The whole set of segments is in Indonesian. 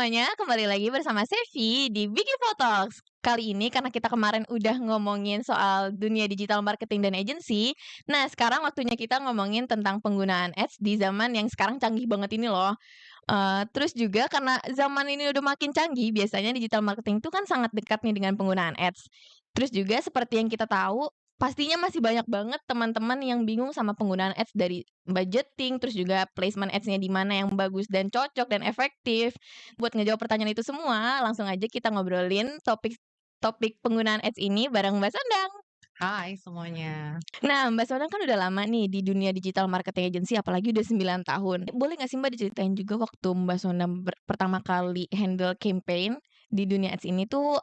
semuanya, kembali lagi bersama Sevi di Big Info Talks. Kali ini karena kita kemarin udah ngomongin soal dunia digital marketing dan agency, nah sekarang waktunya kita ngomongin tentang penggunaan ads di zaman yang sekarang canggih banget ini loh. Terus juga karena zaman ini udah makin canggih, biasanya digital marketing itu kan sangat dekat nih dengan penggunaan ads. Terus juga seperti yang kita tahu, pastinya masih banyak banget teman-teman yang bingung sama penggunaan ads dari budgeting, terus juga placement ads-nya di mana yang bagus dan cocok dan efektif. Buat ngejawab pertanyaan itu semua, langsung aja kita ngobrolin topik topik penggunaan ads ini bareng Mbak Sondang. Hai semuanya. Nah, Mbak Sondang kan udah lama nih di dunia digital marketing agency, apalagi udah 9 tahun. Boleh nggak sih Mbak diceritain juga waktu Mbak Sondang pertama kali handle campaign di dunia ads ini tuh,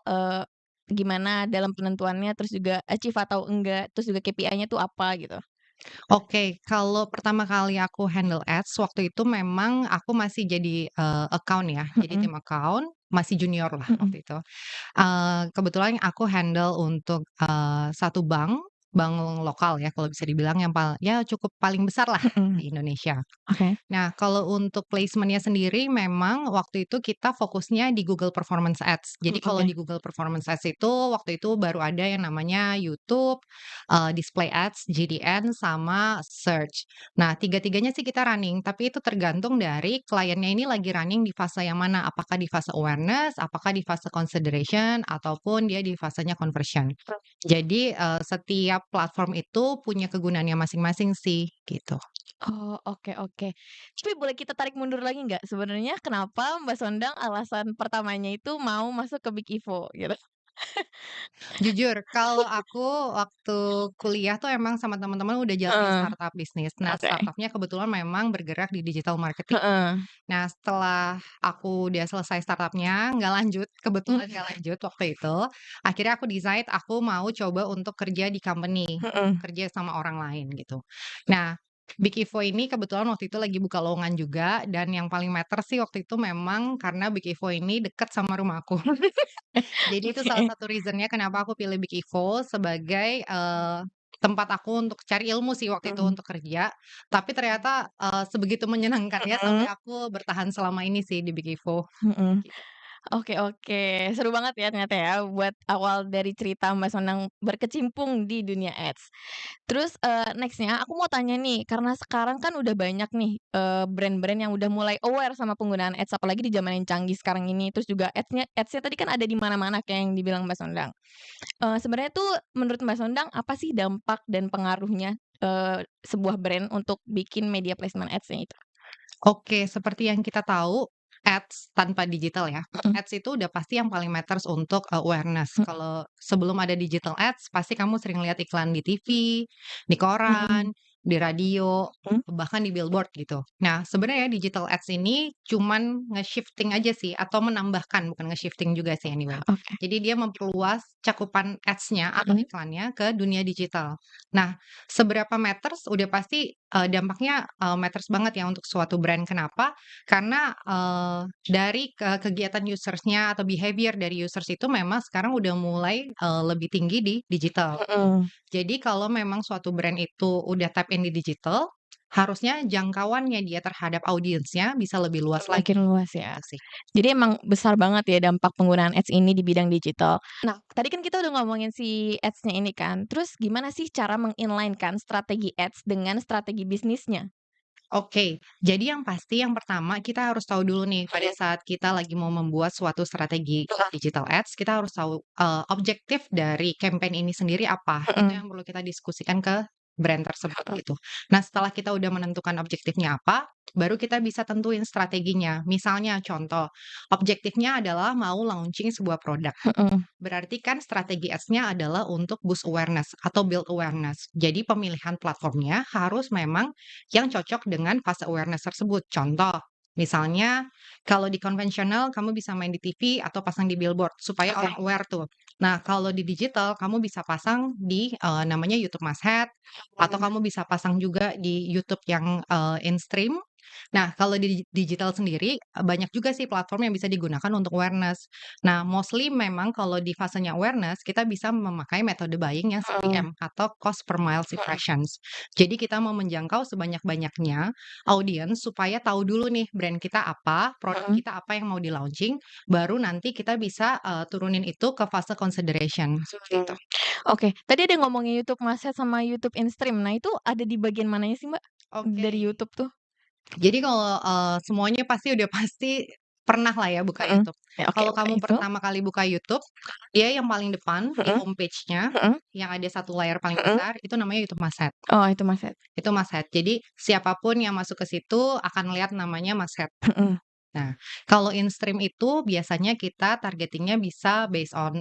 gimana dalam penentuannya, terus juga achieve atau enggak, terus juga KPI-nya tuh apa gitu? Oke, kalau pertama kali aku handle ads waktu itu memang aku masih jadi, account ya, jadi Mhm tim account, masih junior lah mhm. waktu itu. Kebetulan aku handle untuk, satu bank lokal ya kalau bisa dibilang yang ya cukup paling besar lah Mhm, di Indonesia. oke. Nah, kalau untuk placement-nya sendiri memang waktu itu kita fokusnya di Google Performance Ads. Jadi kalau Oke. di Google Performance Ads itu waktu itu baru ada yang namanya YouTube, Display Ads, GDN, sama Search. Nah, tiga-tiganya sih kita running, tapi itu tergantung dari kliennya ini lagi running di fase yang mana, apakah di fase awareness, apakah di fase consideration, ataupun dia di fasenya conversion. Jadi, setiap platform itu punya kegunaannya masing-masing sih, gitu. Oh, oke oke. Tapi boleh kita tarik mundur lagi nggak? Sebenarnya kenapa Mbak Sondang alasan pertamanya itu mau masuk ke Big Ivo gitu? Jujur, kalau aku waktu kuliah tuh emang sama teman-teman udah jalanin Heeh, startup bisnis. Nah, oke. startupnya kebetulan memang bergerak di digital marketing. Heeh. Nah, setelah aku udah selesai startupnya, nggak lanjut, kebetulan Mmm, nggak lanjut waktu itu. Akhirnya aku decide aku mau coba untuk kerja di company, mhm. kerja sama orang lain gitu. Nah, Big Evo ini kebetulan waktu itu lagi buka lowongan juga dan yang paling matter sih waktu itu memang karena Big Evo ini deket sama rumahku. Jadi itu salah Oke. satu reason-nya kenapa aku pilih Big Evo sebagai, tempat aku untuk cari ilmu sih waktu itu Mhm untuk kerja, tapi ternyata, sebegitu menyenangkannya sampai mhm aku bertahan selama ini sih di Big Evo. mhm. Oke oke, seru banget ya ternyata ya buat awal dari cerita Mbak Sonang berkecimpung di dunia ads. Terus, next-nya aku mau tanya nih, karena sekarang kan udah banyak nih, brand-brand yang udah mulai aware sama penggunaan ads, apalagi di zaman yang canggih sekarang ini, terus juga ads-nya tadi kan ada di mana-mana kayak yang dibilang Mbak Sondang. Sebenarnya tuh menurut Mbak Sondang apa sih dampak dan pengaruhnya, sebuah brand untuk bikin media placement ads-nya itu? Oke, seperti yang kita tahu, ads tanpa digital ya, Mhm ads itu udah pasti yang paling matters untuk, awareness. mhm Kalau sebelum ada digital ads, pasti kamu sering lihat iklan di TV, di koran, mhm di radio, mhm. bahkan di billboard gitu. Nah, sebenarnya digital ads ini cuman nge-shifting aja sih atau menambahkan, bukan nge-shifting juga sih anyway. Oke. Jadi dia memperluas cakupan ads-nya atau Mhm iklannya ke dunia digital. Nah, seberapa matters udah pasti, dampaknya, matters banget ya untuk suatu brand. Kenapa? Karena, dari kegiatan users-nya atau behavior dari users itu memang sekarang udah mulai, lebih tinggi di digital. mhm. Jadi kalau memang suatu brand itu udah tap in di digital, harusnya jangkauannya dia terhadap audiensnya bisa lebih luas lagi, Makin luas ya. gitu sih. Jadi emang besar banget ya dampak penggunaan ads ini di bidang digital. Nah, tadi kan kita udah ngomongin si ads-nya ini kan, terus gimana sih cara meng-inline-kan strategi ads dengan strategi bisnisnya? Oke, jadi yang pasti yang pertama kita harus tahu dulu nih pada Mhm. saat kita lagi mau membuat suatu strategi digital ads, kita harus tahu, objektif dari campaign ini sendiri apa. Itu Mhm yang perlu kita diskusikan ke brand tersebut mhm gitu. Nah, setelah kita udah menentukan objektifnya apa, baru kita bisa tentuin strateginya. Misalnya contoh, objektifnya adalah mau launching sebuah produk. mhm. Berarti kan strategi ads-nya adalah untuk boost awareness atau build awareness. Jadi pemilihan platformnya harus memang yang cocok dengan fase awareness tersebut. Contoh, misalnya kalau di konvensional kamu bisa main di TV atau pasang di billboard supaya Oke. orang aware tuh. Nah, kalau di digital kamu bisa pasang di namanya YouTube Masthead atau Mhm kamu bisa pasang juga di YouTube yang in stream Nah, kalau di digital sendiri, banyak juga sih platform yang bisa digunakan untuk awareness. Nah, mostly memang kalau di fasenya awareness, kita bisa memakai metode buying yang Mhm, CPM atau cost per miles mhm, impressions. Jadi kita mau menjangkau sebanyak-banyaknya audiens supaya tahu dulu nih brand kita apa, produk mhm. kita apa yang mau di-launching, baru nanti kita bisa, turunin itu ke fase consideration, seperti Mmm, itu. oke. Tadi ada ngomongin YouTube Mashed sama YouTube InStream. Nah, itu ada di bagian mananya sih, Mbak, Oke. dari YouTube tuh? Jadi kalau, semuanya pasti udah pasti pernah lah ya buka Mhm. YouTube. Ya, oke Kalau oke. kamu Itu? pertama kali buka YouTube, dia yang paling depan di Mhm, homepage-nya, mhm, yang ada satu layar paling mhm. besar, itu namanya YouTube Mashed. Oh, itu Mashed. Itu Mashed. Jadi siapapun yang masuk ke situ akan lihat namanya Mashed. Mhm, Nah, kalau in-stream itu biasanya kita targeting-nya bisa based on,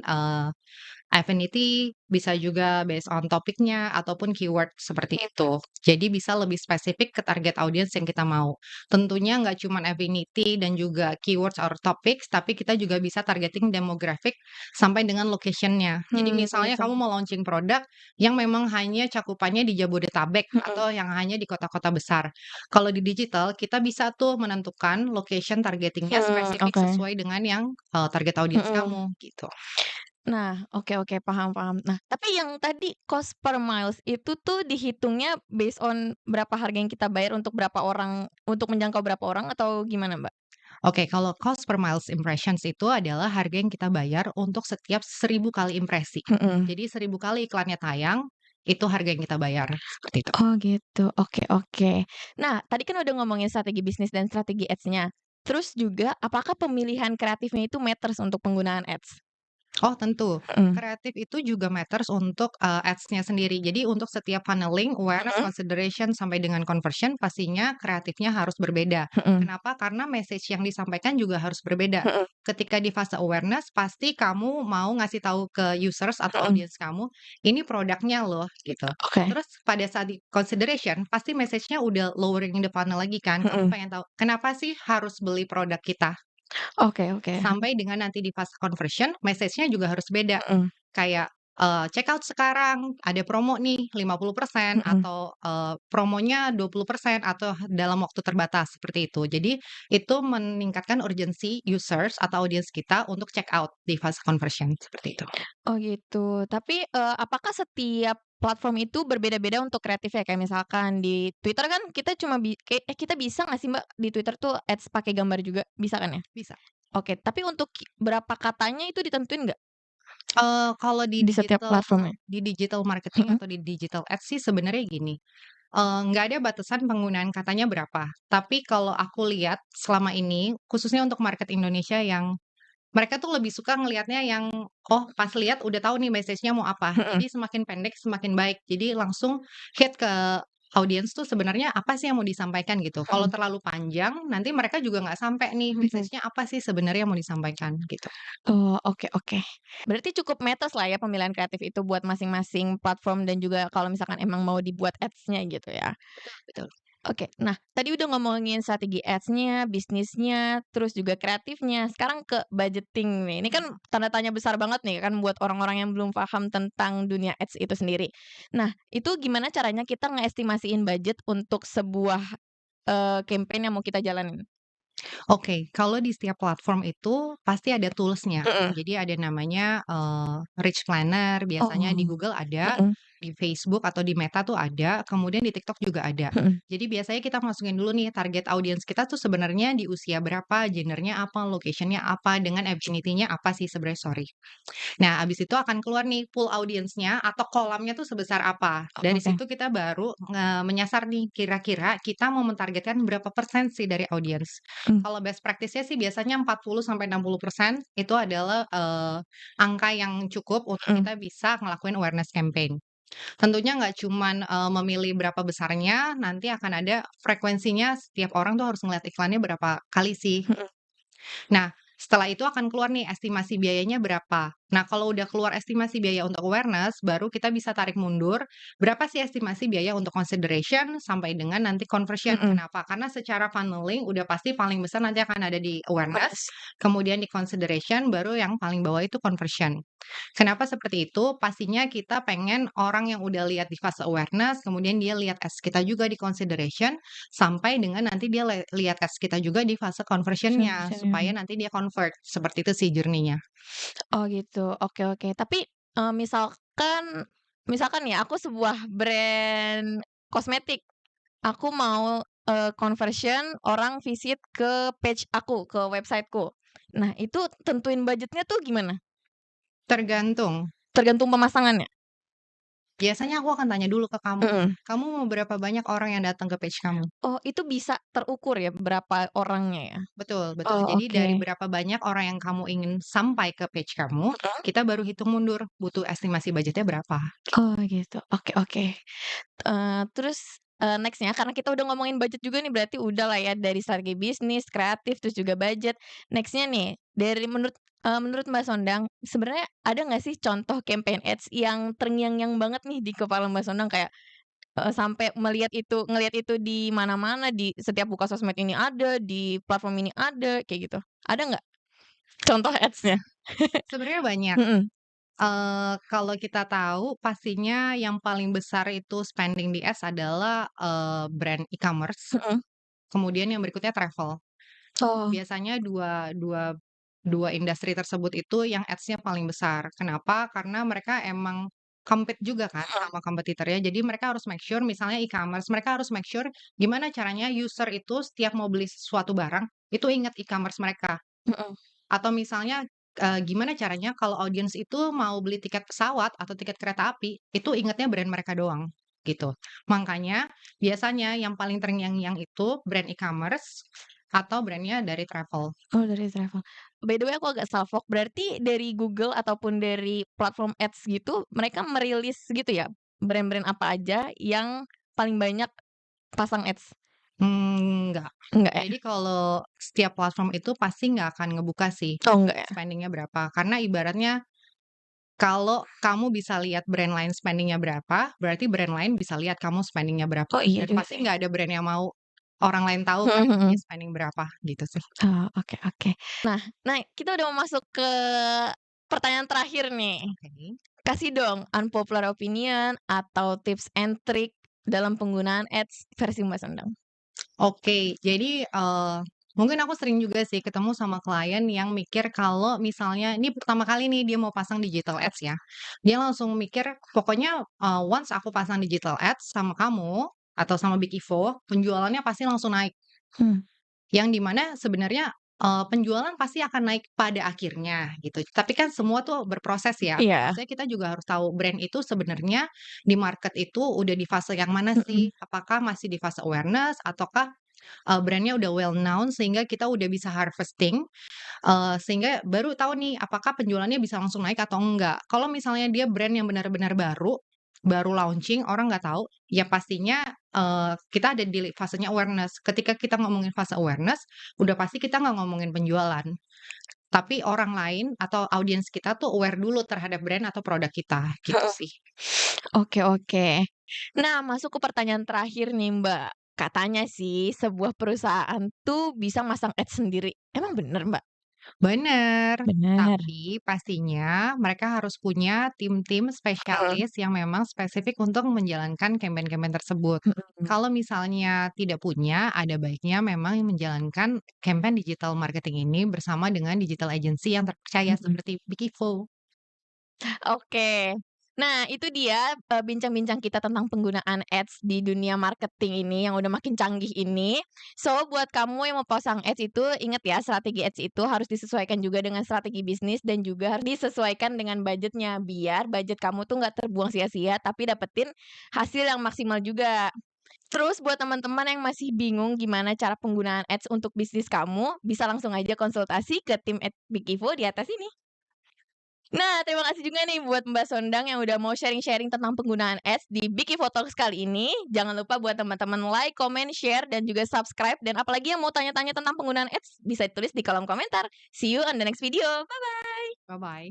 affinity, bisa juga based on topiknya ataupun keyword seperti itu. Jadi bisa lebih spesifik ke target audience yang kita mau. Tentunya nggak cuman affinity dan juga keywords or topics, tapi kita juga bisa targeting demographic sampai dengan location-nya. Jadi misalnya gitu. kamu mau launching produk yang memang hanya cakupannya di Jabodetabek Mhm, atau yang hanya di kota-kota besar. Kalau di digital, kita bisa tuh menentukan location targeting-nya spesifik oke. sesuai dengan yang, target audience Mhm. kamu, gitu. Nah, oke oke, paham paham. Nah, tapi yang tadi cost per miles itu tuh dihitungnya based on berapa harga yang kita bayar untuk berapa orang untuk menjangkau berapa orang atau gimana, Mbak? Oke, kalau cost per miles impressions itu adalah harga yang kita bayar untuk setiap 1.000 kali impresi. Mhm. Jadi 1.000 kali iklannya tayang, itu harga yang kita bayar, seperti itu. Oh gitu, oke oke. Nah, tadi kan udah ngomongin strategi bisnis dan strategi ads-nya. Terus juga apakah pemilihan kreatifnya itu matters untuk penggunaan ads? Oh tentu, Mhm, kreatif itu juga matters untuk, ads-nya sendiri. Jadi untuk setiap funneling, awareness, mhm, consideration, sampai dengan conversion pastinya kreatifnya harus berbeda. mhm, Kenapa? Karena message yang disampaikan juga harus berbeda. mhm, Ketika di fase awareness, pasti kamu mau ngasih tahu ke users atau mhm. audience kamu, "Ini produknya loh," gitu. Oke, Terus pada saat di consideration, pasti message-nya udah lowering the funnel lagi kan, kamu mhm. pengen tahu, "Kenapa sih harus beli produk kita?" Oke oke, Sampai dengan nanti di fase conversion, message-nya juga harus beda. mhm, Kayak, "Check out sekarang, ada promo nih 50% mhm. atau, promonya 20% atau dalam waktu terbatas," seperti itu. Jadi, itu meningkatkan urgensi users atau audiens kita untuk check out di fase conversion, seperti itu. Oh gitu. Tapi, apakah setiap platform itu berbeda-beda untuk kreatifnya? Kayak misalkan di Twitter kan kita cuma kita bisa nggak sih Mbak, di Twitter tuh ads pakai gambar juga? Bisa kan ya? Bisa. Oke, tapi untuk berapa katanya itu ditentuin nggak Kalau di setiap platformnya? di digital marketing Mhm, atau di digital ads sih sebenarnya gini, nggak ada batasan penggunaan katanya berapa. Tapi kalau aku lihat selama ini, khususnya untuk market Indonesia yang mereka tuh lebih suka ngelihatnya yang, oh pas lihat udah tahu nih message-nya mau apa. mhm, Jadi semakin pendek semakin baik. Jadi langsung hit ke audiens tuh sebenarnya apa sih yang mau disampaikan gitu. Kalau mhm, terlalu panjang, nanti mereka juga nggak sampai nih mhm. message-nya apa sih sebenarnya yang mau disampaikan gitu. Oh, oke oke. Berarti cukup matters lah ya pemilihan kreatif itu buat masing-masing platform dan juga kalau misalkan emang mau dibuat ads-nya gitu ya? Betul. Oke. Nah, tadi udah ngomongin strategi ads-nya, bisnisnya, terus juga kreatifnya. Sekarang ke budgeting nih. Ini kan tanda tanya besar banget nih kan buat orang-orang yang belum paham tentang dunia ads itu sendiri. Nah, itu gimana caranya kita ngeestimasiin budget untuk sebuah, campaign yang mau kita jalanin? Oke, kalau di setiap platform itu pasti ada tools-nya. Mhm. Jadi ada namanya, Rich Planner, biasanya di Oh. Google ada, Mhm, di Facebook atau di Meta tuh ada, kemudian di TikTok juga ada. mhm, Jadi biasanya kita masukin dulu nih target audiens kita tuh sebenarnya di usia berapa, gender-nya apa, location-nya apa, dengan affinity-nya apa sih sebenarnya, sorry. Nah, abis itu akan keluar nih pool audiensnya atau kolamnya tuh sebesar apa. Dari oke. situ kita baru menyasar nih, kira-kira kita mau mentargetkan berapa persen sih dari audiens. Mmm, Kalau best practice-nya sih biasanya 40-60% itu adalah, angka yang cukup untuk mhm, kita bisa ngelakuin awareness campaign. Tentunya nggak cuman, memilih berapa besarnya, nanti akan ada frekuensinya setiap orang tuh harus ngeliat iklannya berapa kali sih. mhm, Nah, setelah itu akan keluar nih estimasi biayanya berapa. Nah, kalau udah keluar estimasi biaya untuk awareness, baru kita bisa tarik mundur, berapa sih estimasi biaya untuk consideration sampai dengan nanti conversion. Mhm, Kenapa? Karena secara funneling udah pasti paling besar nanti akan ada di awareness, awareness. kemudian di consideration, baru yang paling bawah itu conversion. Kenapa seperti itu? Pastinya kita pengen orang yang udah lihat di fase awareness, kemudian dia lihat ads kita juga di consideration, sampai dengan nanti dia lihat ads kita juga di fase conversion-nya, supaya Conversion. nanti dia convert. Seperti itu sih journey-nya. Oh gitu, oke oke. Tapi, misalkan ya aku sebuah brand kosmetik, aku mau, conversion orang visit ke page aku, ke website-ku. Nah itu tentuin budgetnya tuh gimana? Tergantung. Tergantung pemasangannya? Biasanya aku akan tanya dulu ke kamu, Mhm. "Kamu mau berapa banyak orang yang datang ke page kamu?" Oh itu bisa terukur ya berapa orangnya ya? Betul betul. Oh Jadi dari oke. berapa banyak orang yang kamu ingin sampai ke page kamu, Mhm. kita baru hitung mundur, butuh estimasi budgetnya berapa. Oh gitu, oke oke. Terus, next-nya karena kita udah ngomongin budget juga nih berarti udah lah ya dari strategi bisnis, kreatif, terus juga budget. Next-nya nih dari menurut Mbak Sondang sebenarnya ada nggak sih contoh campaign ads yang terngiang-ngiang banget nih di kepala Mbak Sondang kayak, sampai ngelihat itu di mana-mana, di setiap buka sosmed ini ada, di platform ini ada, kayak gitu. Ada nggak contoh ads-nya? Sebenarnya banyak, Mhm, kalau kita tahu pastinya yang paling besar itu spending di ads adalah, brand e-commerce, mhm. kemudian yang berikutnya travel. Oh, Biasanya dua dua dua industri tersebut itu yang ads-nya paling besar. Kenapa? Karena mereka emang compete juga kan mhm, sama kompetitornya. Jadi mereka harus make sure misalnya e-commerce, mereka harus make sure gimana caranya user itu setiap mau beli suatu barang, itu ingat e-commerce mereka. mhm. Atau misalnya, gimana caranya kalau audiens itu mau beli tiket pesawat atau tiket kereta api, itu ingatnya brand mereka doang, gitu. Makanya biasanya yang paling terngiang-ngiang itu brand e-commerce atau brand-nya dari travel. Oh, dari travel. By the way aku agak salfok, berarti dari Google ataupun dari platform ads gitu, mereka merilis gitu ya, brand-brand apa aja yang paling banyak pasang ads? Enggak. Enggak ya? Jadi kalau setiap platform itu pasti nggak akan ngebuka sih Oh, enggak ya? spending-nya berapa. Karena ibaratnya kalau kamu bisa lihat brand lain spending-nya berapa, berarti brand lain bisa lihat kamu spending-nya berapa. Oh, iya Dan juga pasti sih. nggak ada brand yang mau orang lain tahu kan Mhm dia mhm. spending berapa, gitu sih. Oh, oke oke. Nah, kita udah mau masuk ke pertanyaan terakhir nih. Oke. Kasih dong unpopular opinion atau tips and trick dalam penggunaan ads versi Mbak Sendang. Oke, jadi, mungkin aku sering juga sih ketemu sama klien yang mikir kalau misalnya ini pertama kali nih dia mau pasang digital ads ya, dia langsung mikir pokoknya, once aku pasang digital ads sama kamu atau sama Big Evo, penjualannya pasti langsung naik. Hmm, Yang di mana sebenarnya, penjualan pasti akan naik pada akhirnya gitu, tapi kan semua tuh berproses ya. iya. Maksudnya kita juga harus tahu brand itu sebenarnya di market itu udah di fase yang mana Mhm. sih? Apakah masih di fase awareness ataukah brand-nya udah well known sehingga kita udah bisa harvesting, sehingga baru tahu nih apakah penjualannya bisa langsung naik atau enggak. Kalau misalnya dia brand yang benar-benar baru, baru launching orang nggak tahu, ya pastinya, kita ada di fasenya awareness. Ketika kita ngomongin fase awareness, udah pasti kita nggak ngomongin penjualan, tapi orang lain atau audiens kita tuh aware dulu terhadap brand atau produk kita, gitu Heeh. sih. Oke oke. Nah, masuk ke pertanyaan terakhir nih, Mbak. Katanya sih sebuah perusahaan tuh bisa masang ads sendiri. Emang bener, Mbak? Bener, Bener. tapi pastinya mereka harus punya tim-tim Mhm, spesialis yang memang spesifik untuk menjalankan campaign-campaign tersebut. mhm, Kalau misalnya tidak punya, ada baiknya memang menjalankan campaign digital marketing ini bersama dengan digital agency yang terpercaya mhm. seperti Bikivo. Oke. Nah, itu dia, bincang-bincang kita tentang penggunaan ads di dunia marketing ini yang udah makin canggih ini. So, buat kamu yang mau pasang ads itu, ingat ya strategi ads itu harus disesuaikan juga dengan strategi bisnis dan juga harus disesuaikan dengan budgetnya, biar budget kamu tuh nggak terbuang sia-sia, tapi dapetin hasil yang maksimal juga. Terus buat teman-teman yang masih bingung gimana cara penggunaan ads untuk bisnis kamu, bisa langsung aja konsultasi ke tim @bikivo di atas ini. Nah, terima kasih juga nih buat Mbak Sondang yang udah mau sharing-sharing tentang penggunaan ads di Biki Talks kali ini. Jangan lupa buat teman-teman like, comment, share, dan juga subscribe. Dan apalagi yang mau tanya-tanya tentang penggunaan ads, bisa ditulis di kolom komentar. See you on the next video. Bye! Bye-bye.